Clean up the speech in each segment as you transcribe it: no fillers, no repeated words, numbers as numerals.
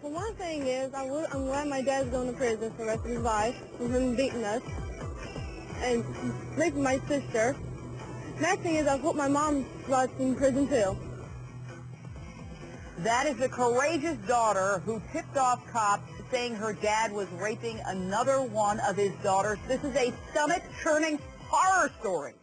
Well, one thing is, I'm glad my dad's going to prison for the rest of his life for him beating us and raping my sister. Next thing is, I hope my mom's in prison too. That is a courageous daughter who tipped off cops saying her dad was raping another one of his daughters. This is a stomach-churning horror story.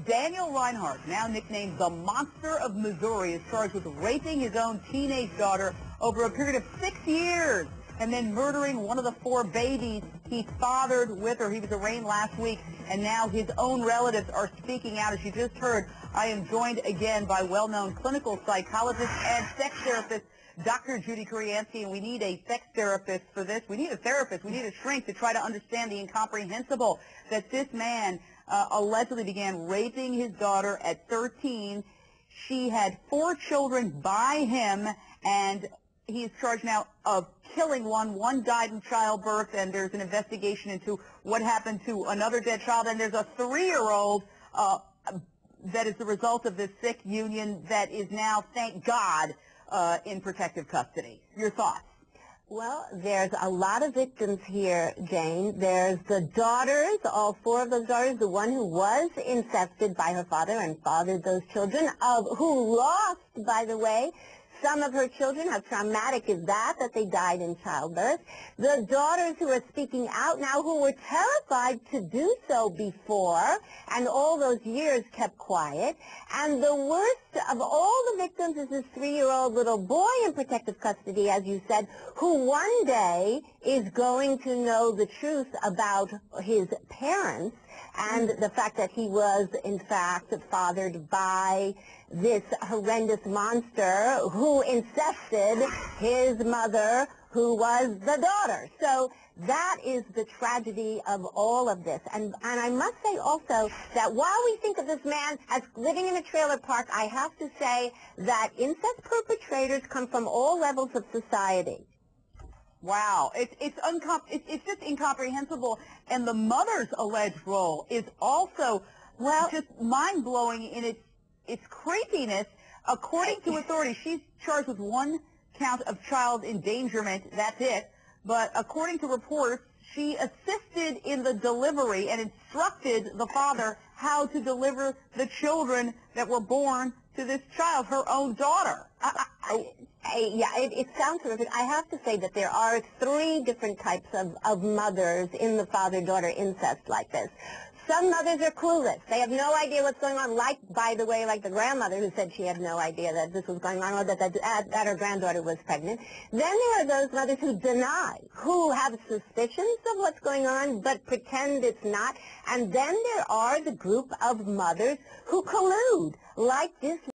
Daniel Reinhardt, now nicknamed the Monster of Missouri, is charged with raping his own teenage daughter over a period of 6 years and then murdering one of the 4 babies he fathered with her. He was arraigned last week, and now his own relatives are speaking out. As you just heard, I am joined again by well-known clinical psychologist and sex therapist, Dr. Judy Kuriansky, and we need a sex therapist for this. We need a therapist. We need a shrink to try to understand the incomprehensible that this man allegedly began raping his daughter at 13. She had 4 children by him, and he is charged now of killing one. One died in childbirth, and there's an investigation into what happened to another dead child. And there's a 3-year-old that is the result of this sick union that is now, thank God, in protective custody. Your thoughts? Well, there's a lot of victims here, Jane. There's the daughters, all 4 of those daughters, the one who was incested by her father and fathered those children, who lost, by the way, some of her children. How traumatic is that they died in childbirth. The daughters who are speaking out now, who were terrified to do so before, and all those years kept quiet. And the worst of all the victims is this 3-year-old little boy in protective custody, as you said, who one day is going to know the truth about his parents and the fact that he was, in fact, fathered by this horrendous monster who incested his mother, who was the daughter. So that is the tragedy of all of this. And I must say also that while we think of this man as living in a trailer park, I have to say that incest perpetrators come from all levels of society. Wow, it's just incomprehensible, and the mother's alleged role is also just mind-blowing in its creepiness. According to authorities, she's charged with 1 count of child endangerment. That's it. But according to reports, she assisted in the delivery and instructed the father how to deliver the children that were born to this child, her own daughter. Yeah, it sounds horrific. I have to say that there are 3 different types of mothers in the father-daughter incest like this. Some mothers are clueless. They have no idea what's going on, like, by the way, like the grandmother who said she had no idea that this was going on, or that her granddaughter was pregnant. Then there are those mothers who deny, who have suspicions of what's going on, but pretend it's not. And then there are the group of mothers who collude, like this